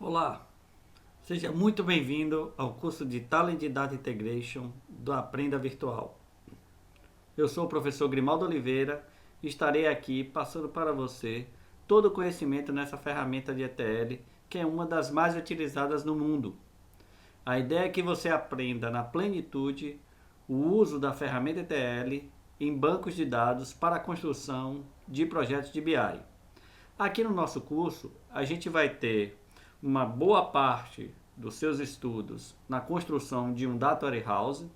Olá, seja muito bem-vindo ao curso de Talent Data Integration do Aprenda Virtual. Eu sou o professor Grimaldo Oliveira e estarei aqui passando para você todo o conhecimento nessa ferramenta de ETL, que é uma das mais utilizadas no mundo. A ideia é que você aprenda na plenitude o uso da ferramenta ETL em bancos de dados para a construção de projetos de BI. Aqui no nosso curso, a gente vai ter uma boa parte dos seus estudos na construção de um Data Warehouse,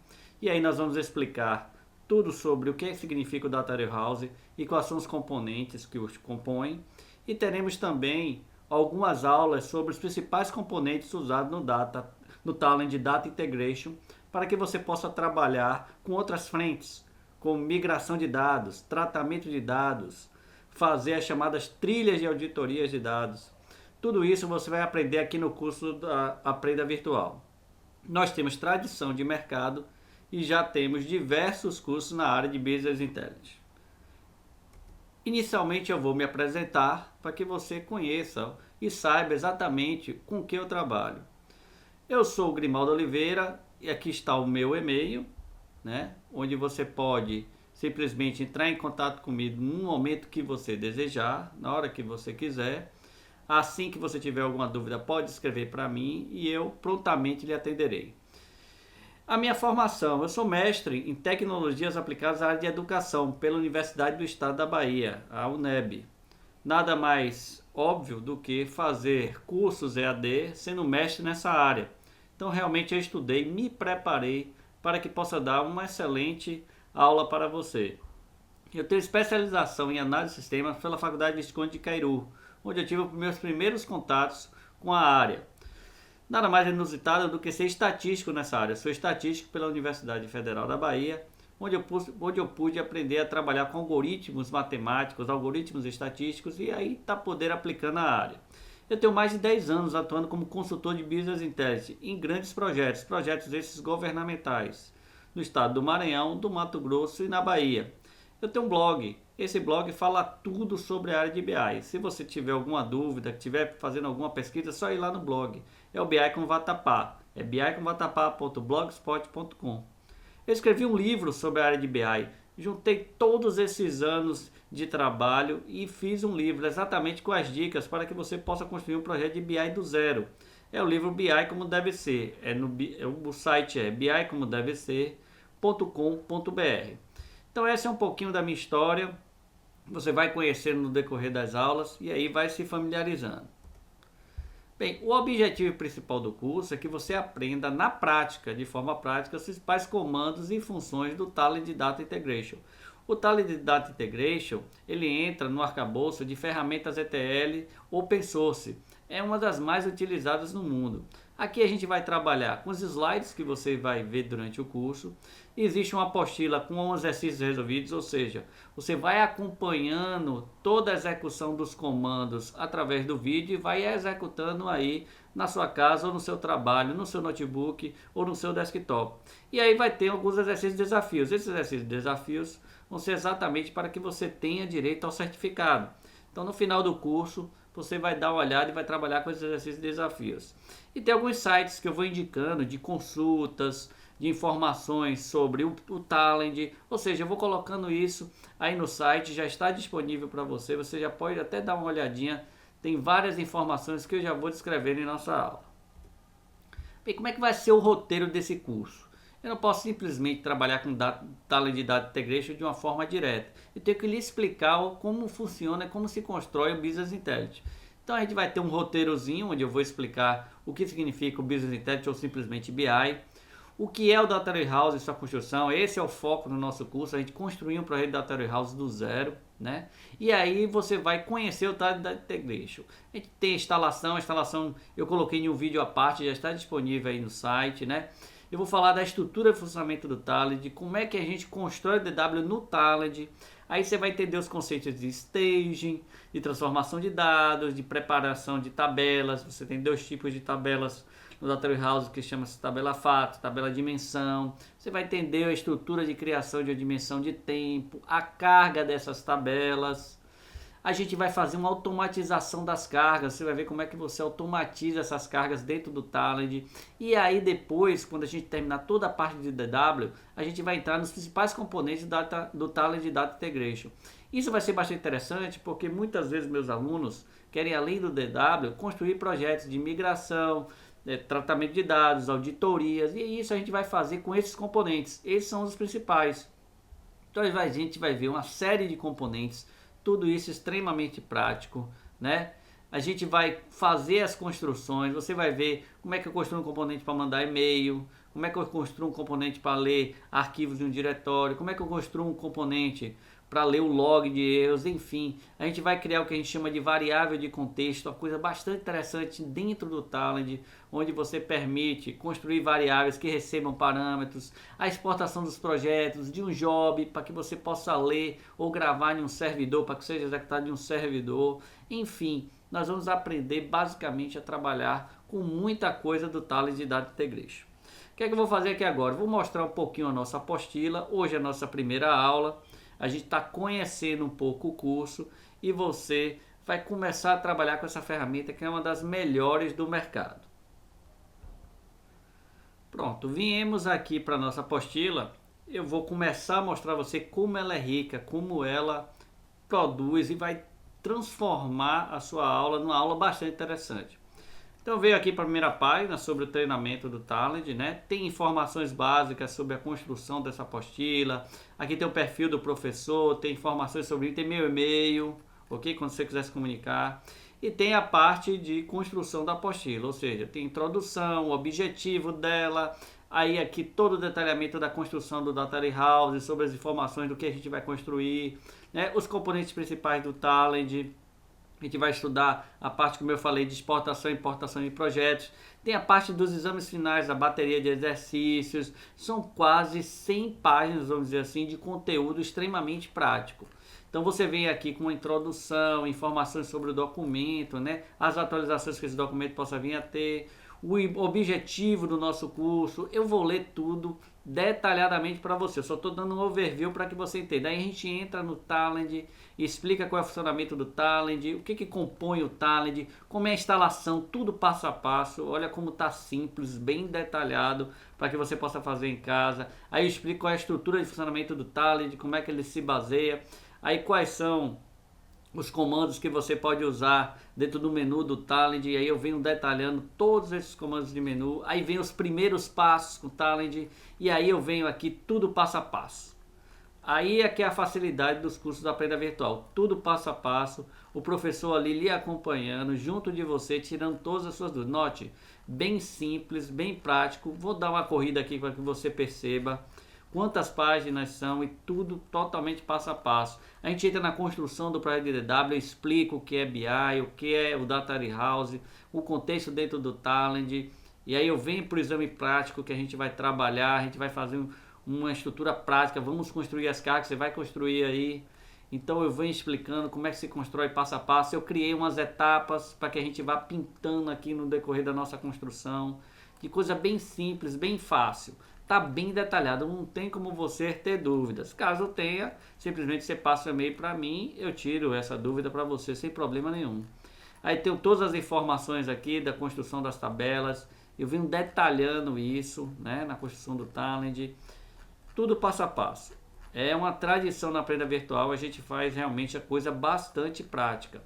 e aí nós vamos explicar tudo sobre o que significa o Data Warehouse e quais são os componentes que os compõem, e teremos também algumas aulas sobre os principais componentes usados no Talent Data Integration, para que você possa trabalhar com outras frentes, como migração de dados, tratamento de dados, fazer as chamadas trilhas de auditorias de dados. Tudo isso você vai aprender aqui no curso da Aprenda Virtual. Nós temos tradição de mercado e já temos diversos cursos na área de Business Intelligence. Inicialmente eu vou me apresentar para que você conheça e saiba exatamente com que eu trabalho. Eu sou o Grimaldo Oliveira e aqui está o meu e-mail, onde você pode simplesmente entrar em contato comigo no momento que você desejar, na hora que você quiser. Assim que você tiver alguma dúvida, pode escrever para mim e eu prontamente lhe atenderei. A minha formação, eu sou mestre em tecnologias aplicadas à área de educação pela Universidade do Estado da Bahia, a UNEB. Nada mais óbvio do que fazer cursos EAD sendo mestre nessa área. Então realmente eu estudei, me preparei para que possa dar uma excelente aula para você. Eu tenho especialização em análise de sistemas pela Faculdade Visconde de Cairu, onde eu tive os meus primeiros contatos com a área. Nada mais inusitado do que ser estatístico nessa área. Eu sou estatístico pela Universidade Federal da Bahia, onde eu pude aprender a trabalhar com algoritmos matemáticos, algoritmos estatísticos e aí poder aplicar na área. Eu tenho mais de 10 anos atuando como consultor de Business Intelligence em grandes projetos esses governamentais, no estado do Maranhão, do Mato Grosso e na Bahia. Eu tenho um blog. Esse blog fala tudo sobre a área de BI. Se você tiver alguma dúvida, estiver fazendo alguma pesquisa, é só ir lá no blog. É o BI com Vatapá. É bicomvatapá.blogspot.com. Eu escrevi um livro sobre a área de BI. Juntei todos esses anos de trabalho e fiz um livro exatamente com as dicas para que você possa construir um projeto de BI do zero. É o livro BI como deve ser. O site é bicomodevser.com.br. Então essa é um pouquinho da minha história. Você vai conhecendo no decorrer das aulas e aí vai se familiarizando. Bem, o objetivo principal do curso é que você aprenda na prática, de forma prática, os principais comandos e funções do Talent Data Integration. O Talent Data Integration, ele entra no arcabouço de ferramentas ETL open source. É uma das mais utilizadas no mundo. Aqui a gente vai trabalhar com os slides que você vai ver durante o curso. Existe uma apostila com exercícios resolvidos, ou seja, você vai acompanhando toda a execução dos comandos através do vídeo e vai executando aí na sua casa ou no seu trabalho, no seu notebook ou no seu desktop. E aí vai ter alguns exercícios de desafios. Esses exercícios de desafios vão ser exatamente para que você tenha direito ao certificado. Então no final do curso você vai dar uma olhada e vai trabalhar com esses exercícios e desafios. E tem alguns sites que eu vou indicando de consultas, de informações sobre o Talent, ou seja, eu vou colocando isso aí no site, já está disponível para você, você já pode até dar uma olhadinha, tem várias informações que eu já vou descrever em nossa aula. Bem, como é que vai ser o roteiro desse curso? Eu não posso simplesmente trabalhar com Talent Data Integration de uma forma direta. Eu tenho que lhe explicar como funciona e como se constrói o Business Intelligence. Então a gente vai ter um roteirozinho onde eu vou explicar o que significa o Business Intelligence ou simplesmente BI. O que é o Data Warehouse e sua construção. Esse é o foco no nosso curso. A gente construir um projeto de Data Warehouse do zero. E aí você vai conhecer o Talent Data Integration. A gente tem a instalação eu coloquei em um vídeo à parte, já está disponível aí no site. Eu vou falar da estrutura de funcionamento do Talent, de como é que a gente constrói o DW no Talent. Aí você vai entender os conceitos de staging, de transformação de dados, de preparação de tabelas. Você tem dois tipos de tabelas no Data Warehouse que chama-se tabela fato, tabela dimensão. Você vai entender a estrutura de criação de uma dimensão de tempo, a carga dessas tabelas. A gente vai fazer uma automatização das cargas, você vai ver como é que você automatiza essas cargas dentro do Talend. E aí depois, quando a gente terminar toda a parte de DW, a gente vai entrar nos principais componentes do Talend Data Integration. Isso vai ser bastante interessante porque muitas vezes meus alunos querem, além do DW, construir projetos de migração, tratamento de dados, auditorias, e isso a gente vai fazer com esses componentes. Esses são os principais. Então a gente vai ver uma série de componentes, tudo isso extremamente prático, né? A gente vai fazer as construções, você vai ver como é que eu construo um componente para mandar e-mail, como é que eu construo um componente para ler arquivos de um diretório, como é que eu construo um componente para ler o log de erros, enfim. A gente vai criar o que a gente chama de variável de contexto, uma coisa bastante interessante dentro do Talend, onde você permite construir variáveis que recebam parâmetros, a exportação dos projetos de um job para que você possa ler ou gravar em um servidor, para que seja executado em um servidor. Enfim, nós vamos aprender basicamente a trabalhar com muita coisa do Talend Data Integration. O que é que eu vou fazer aqui agora? Vou mostrar um pouquinho a nossa apostila. Hoje é a nossa primeira aula. A gente está conhecendo um pouco o curso e você vai começar a trabalhar com essa ferramenta que é uma das melhores do mercado. Pronto, viemos aqui para a nossa apostila. Eu vou começar a mostrar a você como ela é rica, como ela produz e vai transformar a sua aula numa aula bastante interessante. Então veio aqui para a primeira página sobre o treinamento do Talend, né? Tem informações básicas sobre a construção dessa apostila. Aqui tem o perfil do professor, tem informações sobre tem meu e-mail, ok? Quando você quiser se comunicar. E tem a parte de construção da apostila, ou seja, tem introdução, o objetivo dela, aí aqui todo o detalhamento da construção do Data Warehouse, sobre as informações do que a gente vai construir, né? Os componentes principais do Talend. A gente vai estudar a parte, como eu falei, de exportação e importação de projetos. Tem a parte dos exames finais, a bateria de exercícios. São quase 100 páginas, vamos dizer assim, de conteúdo extremamente prático. Então você vem aqui com uma introdução, informações sobre o documento, né? As atualizações que esse documento possa vir a ter, o objetivo do nosso curso. Eu vou ler tudo detalhadamente para você. Eu só estou dando um overview para que você entenda. Aí a gente entra no Talend, explica qual é o funcionamento do Talend, o que compõe o Talend, como é a instalação, tudo passo a passo. Olha como está simples, bem detalhado para que você possa fazer em casa. Aí eu explico qual é a estrutura de funcionamento do Talend, como é que ele se baseia. Aí quais são os comandos que você pode usar dentro do menu do Talend, e aí eu venho detalhando todos esses comandos de menu, aí vem os primeiros passos com o Talend, e aí eu venho aqui tudo passo a passo. Aí é que é a facilidade dos cursos da Aprenda Virtual, tudo passo a passo, o professor ali lhe acompanhando, junto de você, tirando todas as suas dúvidas. Note, bem simples, bem prático, vou dar uma corrida aqui para que você perceba quantas páginas são e tudo totalmente passo a passo. A gente entra na construção do projeto de DW, eu explico o que é BI, o que é o Data Warehouse, o contexto dentro do Talend, e aí eu venho para o exame prático que a gente vai trabalhar, a gente vai fazer uma estrutura prática, vamos construir as cargas, você vai construir aí. Então eu venho explicando como é que se constrói passo a passo. Eu criei umas etapas para que a gente vá pintando aqui no decorrer da nossa construção, de coisa bem simples, bem fácil. Está bem detalhado, não tem como você ter dúvidas. Caso tenha, simplesmente você passa o e-mail para mim, eu tiro essa dúvida para você sem problema nenhum. Aí tem todas as informações aqui da construção das tabelas, eu venho detalhando isso, né, na construção do Talend, tudo passo a passo. É uma tradição na Aprenda Virtual, a gente faz realmente a coisa bastante prática.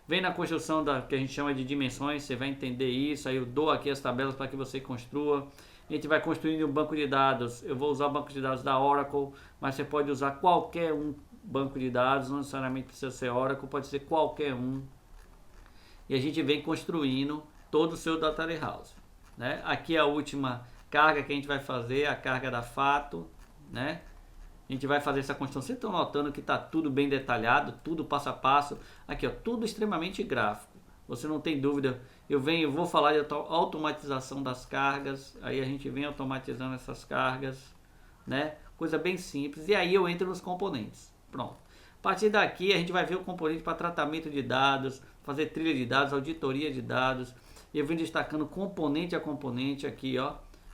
Vem na construção da que a gente chama de dimensões, você vai entender isso, aí eu dou aqui as tabelas para que você construa. A gente vai construindo um banco de dados. Eu vou usar o banco de dados da Oracle, mas você pode usar qualquer um banco de dados, não necessariamente precisa ser Oracle, pode ser qualquer um. E a gente vem construindo todo o seu Data Warehouse, né? Aqui é a última carga que a gente vai fazer, a carga da Fato, né? A gente vai fazer essa construção. Vocês estão notando que está tudo bem detalhado, tudo passo a passo. Aqui, ó, tudo extremamente gráfico. Você não tem dúvida. Eu vou falar de automatização das cargas. Aí a gente vem automatizando essas cargas, né? Coisa bem simples. E aí eu entro nos componentes. Pronto. A partir daqui a gente vai ver o componente para tratamento de dados, fazer trilha de dados, auditoria de dados. Eu venho destacando componente a componente aqui, ó.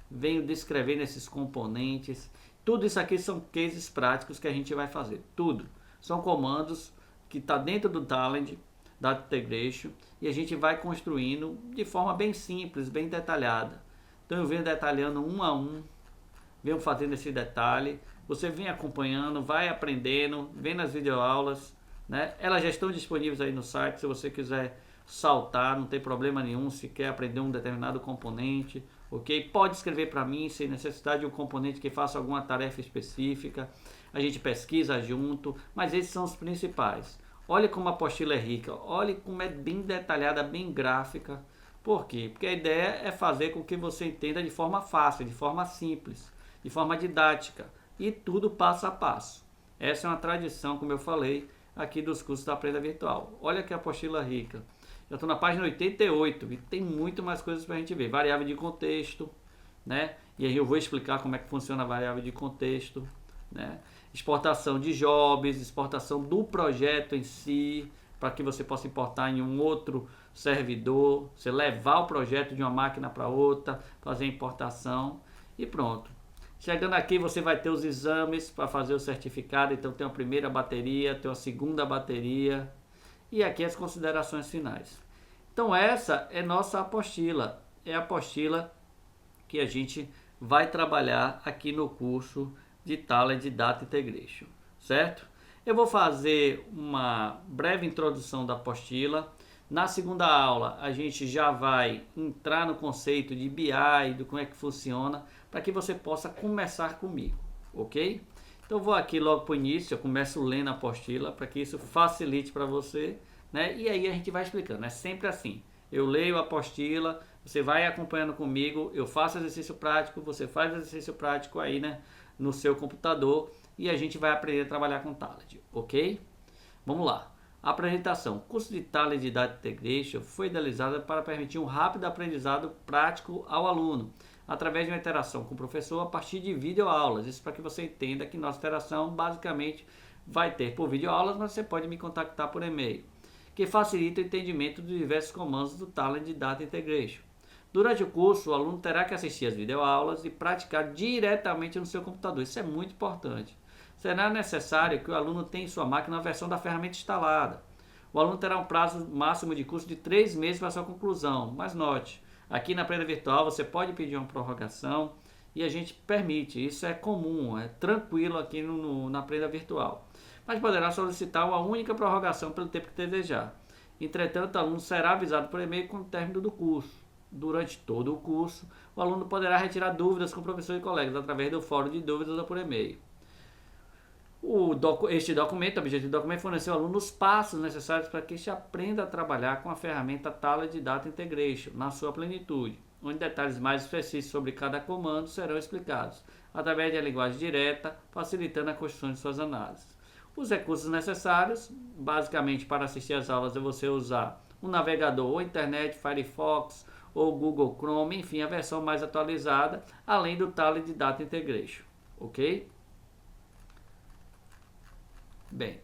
Venho descrevendo esses componentes. Tudo isso aqui são cases práticos que a gente vai fazer. Tudo. São comandos que está dentro do Talend Data Integration, e a gente vai construindo de forma bem simples, bem detalhada. Então eu venho detalhando um a um, venho fazendo esse detalhe, você vem acompanhando, vai aprendendo, vendo as videoaulas, né? Elas já estão disponíveis aí no site, se você quiser saltar, não tem problema nenhum, se quer aprender um determinado componente, ok? Pode escrever para mim, sem necessidade de um componente que faça alguma tarefa específica, a gente pesquisa junto, mas esses são os principais. Olha como a apostila é rica, olha como é bem detalhada, bem gráfica. Por quê? Porque a ideia é fazer com que você entenda de forma fácil, de forma simples, de forma didática e tudo passo a passo. Essa é uma tradição, como eu falei, aqui dos cursos da Aprenda Virtual. Olha que apostila rica. Já estou na página 88 e tem muito mais coisas para a gente ver. Variável de contexto, né? E aí eu vou explicar como é que funciona a variável de contexto, né? Exportação de jobs, exportação do projeto em si, para que você possa importar em um outro servidor, você levar o projeto de uma máquina para outra, fazer a importação e pronto. Chegando aqui você vai ter os exames para fazer o certificado, então tem a primeira bateria, tem a segunda bateria e aqui as considerações finais. Então essa é nossa apostila, é a apostila que a gente vai trabalhar aqui no curso de Talend Data Integration, certo? Eu vou fazer uma breve introdução da apostila. Na segunda aula a gente já vai entrar no conceito de BI, do como é que funciona, para que você possa começar comigo, ok? Então eu vou aqui logo para o início, eu começo lendo a apostila para que isso facilite para você, né? E aí a gente vai explicando, é sempre assim. Eu leio a apostila, você vai acompanhando comigo, eu faço exercício prático, você faz exercício prático aí, né, no seu computador e a gente vai aprender a trabalhar com Talend, ok? Vamos lá. Apresentação. O curso de Talend Data Integration foi idealizado para permitir um rápido aprendizado prático ao aluno, através de uma interação com o professor a partir de videoaulas. Isso para que você entenda que nossa interação basicamente vai ter por videoaulas, mas você pode me contactar por e-mail, que facilita o entendimento dos diversos comandos do Talend Data Integration. Durante o curso, o aluno terá que assistir às videoaulas e praticar diretamente no seu computador. Isso é muito importante. Será necessário que o aluno tenha em sua máquina a versão da ferramenta instalada. O aluno terá um prazo máximo de curso de 3 meses para sua conclusão. Mas note, aqui na Aprenda Virtual você pode pedir uma prorrogação e a gente permite. Isso é comum, é tranquilo aqui na Aprenda Virtual. Mas poderá solicitar uma única prorrogação pelo tempo que desejar. Entretanto, o aluno será avisado por e-mail com o término do curso. Durante todo o curso, o aluno poderá retirar dúvidas com o professor e colegas através do fórum de dúvidas ou por e-mail. Este documento, o objetivo do documento, fornecer ao aluno os passos necessários para que este aprenda a trabalhar com a ferramenta Talend Data Integration na sua plenitude, onde detalhes mais específicos sobre cada comando serão explicados, através de linguagem direta, facilitando a construção de suas análises. Os recursos necessários, basicamente para assistir às aulas, é você usar um navegador ou internet, Firefox ou Google Chrome, enfim, a versão mais atualizada, além do Talend Data Integration, ok? Bem,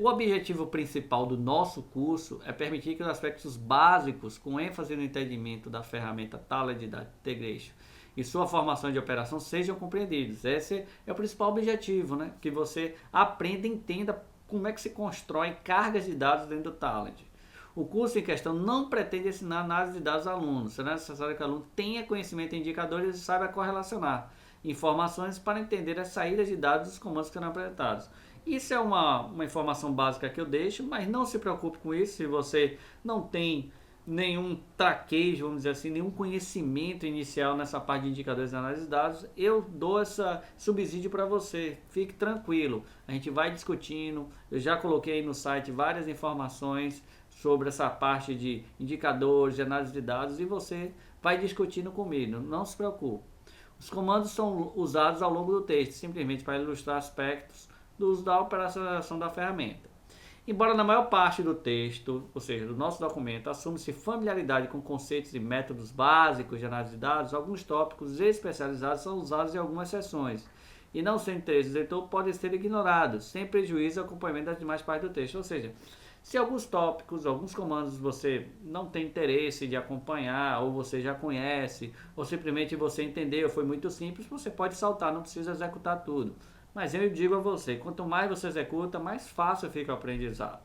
o objetivo principal do nosso curso é permitir que os aspectos básicos, com ênfase no entendimento da ferramenta Talend Data Integration e sua formação de operação sejam compreendidos. Esse é o principal objetivo, né? Que você aprenda e entenda como é que se constrói cargas de dados dentro do Talend. O curso em questão não pretende ensinar análise de dados aos alunos. Será necessário que o aluno tenha conhecimento em indicadores e saiba correlacionar informações para entender as saídas de dados dos comandos que serão apresentados. Isso é uma informação básica que eu deixo, mas não se preocupe com isso se você não tem nenhum traquejo, vamos dizer assim, nenhum conhecimento inicial nessa parte de indicadores e análise de dados. Eu dou esse subsídio para você, fique tranquilo, a gente vai discutindo. Eu já coloquei no site várias informações sobre essa parte de indicadores, de análise de dados, e você vai discutindo comigo, não se preocupe. Os comandos são usados ao longo do texto, simplesmente para ilustrar aspectos do uso da operacionalização da ferramenta. Embora na maior parte do texto, ou seja, do nosso documento, assume-se familiaridade com conceitos e métodos básicos de análise de dados, alguns tópicos especializados são usados em algumas seções, e não sendo interesse do leitor, podem ser ignorados, sem prejuízo ao acompanhamento das demais partes do texto. Ou seja, se alguns tópicos, alguns comandos você não tem interesse de acompanhar, ou você já conhece, ou simplesmente você entendeu, foi muito simples, você pode saltar, não precisa executar tudo. Mas eu digo a você, quanto mais você executa, mais fácil fica o aprendizado.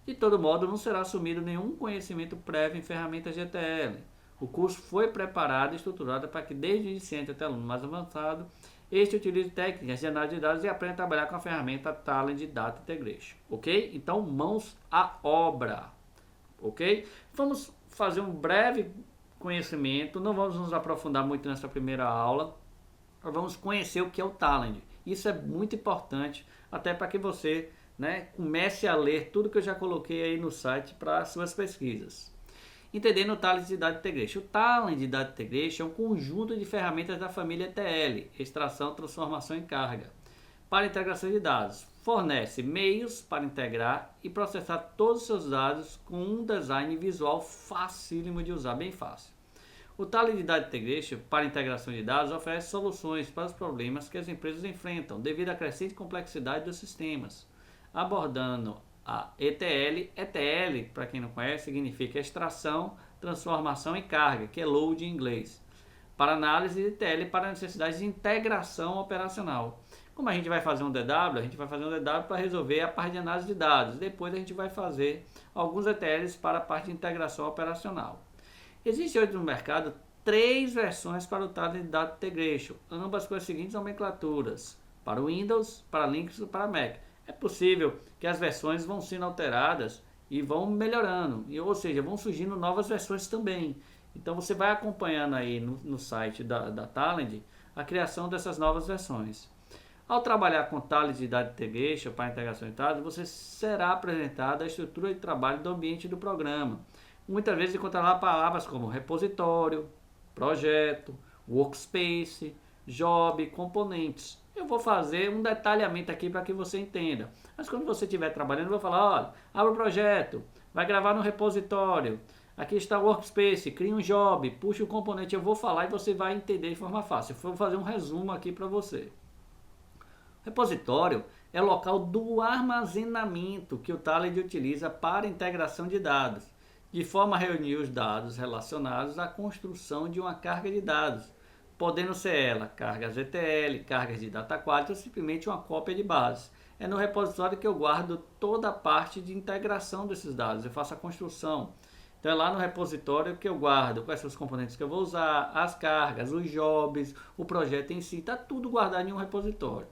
De todo modo, não será assumido nenhum conhecimento prévio em ferramentas GTL. O curso foi preparado e estruturado para que, desde o iniciante até o aluno mais avançado, este utilize técnicas de análise de dados e aprenda a trabalhar com a ferramenta Talend Data Integration. Ok? Então, mãos à obra. Ok? Vamos fazer um breve conhecimento, não vamos nos aprofundar muito nessa primeira aula, vamos conhecer o que é o Talend. Isso é muito importante, até para que você, comece a ler tudo que eu já coloquei aí no site para suas pesquisas. Entendendo o Talend Data Integration. O Talend Data Integration é um conjunto de ferramentas da família ETL, extração, transformação e carga, para integração de dados. Fornece meios para integrar e processar todos os seus dados com um design visual facílimo de usar, bem fácil. O Talend Data Integration para integração de dados oferece soluções para os problemas que as empresas enfrentam devido à crescente complexidade dos sistemas, abordando a ETL. ETL, para quem não conhece, significa extração, transformação e carga, que é load em inglês. Para análise de ETL para necessidades de integração operacional. Como a gente vai fazer um DW, a gente vai fazer um DW para resolver a parte de análise de dados. Depois a gente vai fazer alguns ETLs para a parte de integração operacional. Existem hoje no mercado 3 versões para o Talend Data Integration, ambas com as seguintes nomenclaturas: para o Windows, para Linux e para Mac. É possível que as versões vão sendo alteradas e vão melhorando, ou seja, vão surgindo novas versões também. Então você vai acompanhando aí no site da Talend a criação dessas novas versões. Ao trabalhar com Talend Data Integration para integração de dados, você será apresentado a estrutura de trabalho do ambiente do programa. Muitas vezes encontrará palavras como repositório, projeto, workspace, job, componentes. Eu vou fazer um detalhamento aqui para que você entenda. Mas quando você estiver trabalhando, eu vou falar, olha, abre o projeto, vai gravar no repositório, aqui está o workspace, cria um job, puxa o componente. Eu vou falar e você vai entender de forma fácil. Eu vou fazer um resumo aqui para você. Repositório é o local do armazenamento que o Talend utiliza para integração de dados, de forma a reunir os dados relacionados à construção de uma carga de dados, podendo ser ela cargas ETL, cargas de data quality ou simplesmente uma cópia de base. É no repositório que eu guardo toda a parte de integração desses dados, eu faço a construção. Então é lá no repositório que eu guardo quais são os componentes que eu vou usar, as cargas, os jobs, o projeto em si, está tudo guardado em um repositório.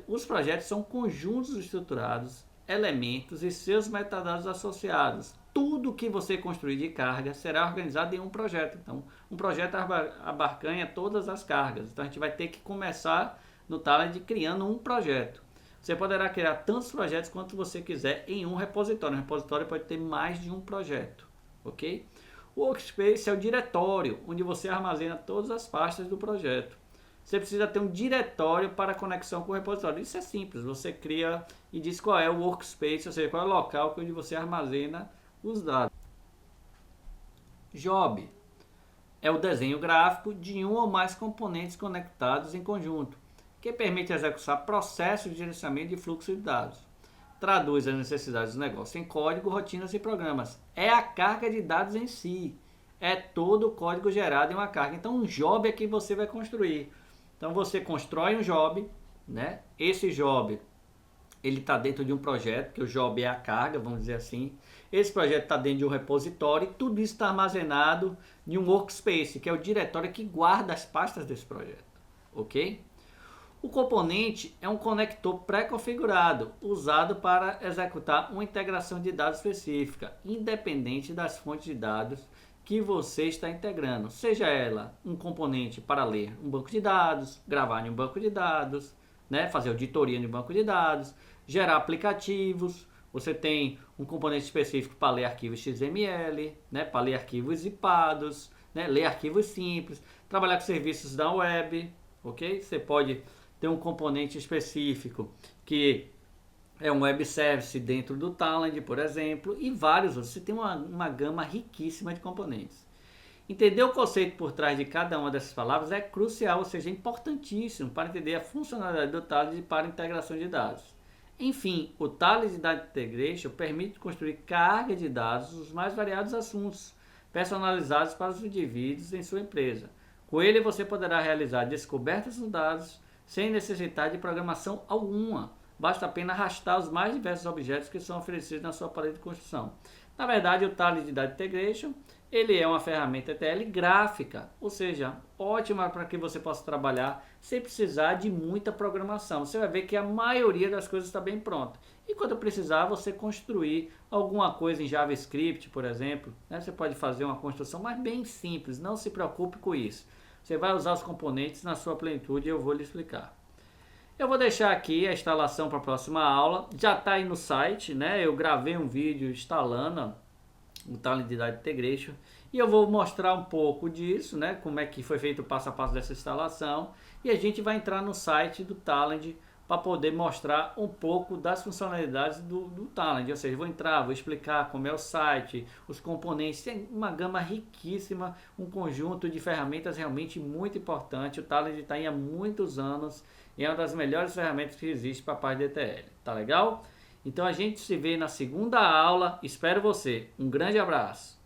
Os projetos são conjuntos estruturados, elementos e seus metadados associados. Tudo que você construir de carga será organizado em um projeto. Então, um projeto abarcanha todas as cargas. Então, a gente vai ter que começar no Talend criando um projeto. Você poderá criar tantos projetos quanto você quiser em um repositório. Um repositório pode ter mais de um projeto, ok? O Workspace é o diretório, onde você armazena todas as pastas do projeto. Você precisa ter um diretório para conexão com o repositório. Isso é simples, você cria e diz qual é o workspace, ou seja, qual é o local onde você armazena os dados. Job é o desenho gráfico de um ou mais componentes conectados em conjunto, que permite executar processos de gerenciamento de fluxo de dados. Traduz as necessidades do negócio em código, rotinas e programas. É a carga de dados em si. É todo o código gerado em uma carga. Então, um job é que você vai construir. Então você constrói um job, né? Esse job ele está dentro de um projeto, que o job é a carga, vamos dizer assim. Esse projeto está dentro de um repositório e tudo isso está armazenado em um workspace, que é o diretório que guarda as pastas desse projeto, ok? O componente é um conector pré-configurado, usado para executar uma integração de dados específica, independente das fontes de dados que você está integrando, seja ela um componente para ler um banco de dados, gravar em um banco de dados, fazer auditoria em um banco de dados, gerar aplicativos. Você tem um componente específico para ler arquivos XML, para ler arquivos zipados, ler arquivos simples, trabalhar com serviços da web, ok? Você pode ter um componente específico que é um web service dentro do Talend, por exemplo, e vários outros. Você tem uma gama riquíssima de componentes. Entender o conceito por trás de cada uma dessas palavras é crucial, ou seja, é importantíssimo para entender a funcionalidade do Talend para integração de dados. Enfim, o Talend Data Integration permite construir carga de dados dos mais variados assuntos, personalizados para os indivíduos em sua empresa. Com ele, você poderá realizar descobertas dos dados, sem necessidade de programação alguma. Basta apenas arrastar os mais diversos objetos que são oferecidos na sua paleta de construção. Na verdade, o Talend Data Integration, ele é uma ferramenta ETL gráfica, ou seja, ótima para que você possa trabalhar sem precisar de muita programação. Você vai ver que a maioria das coisas está bem pronta. E quando precisar, você construir alguma coisa em JavaScript, por exemplo, né? Você pode fazer uma construção, mas bem simples, não se preocupe com isso. Você vai usar os componentes na sua plenitude e eu vou lhe explicar. Eu vou deixar aqui a instalação para a próxima aula. Já está aí no site, né? Eu gravei um vídeo instalando o Talend Data Integration e eu vou mostrar um pouco disso, né? Como é que foi feito o passo a passo dessa instalação. E a gente vai entrar no site do Talend para poder mostrar um pouco das funcionalidades do Talend. Ou seja, vou entrar, vou explicar como é o site, os componentes, tem uma gama riquíssima, um conjunto de ferramentas realmente muito importante. O Talend está aí há muitos anos e é uma das melhores ferramentas que existe para a parte de ETL. Tá legal? Então a gente se vê na segunda aula. Espero você. Um grande abraço.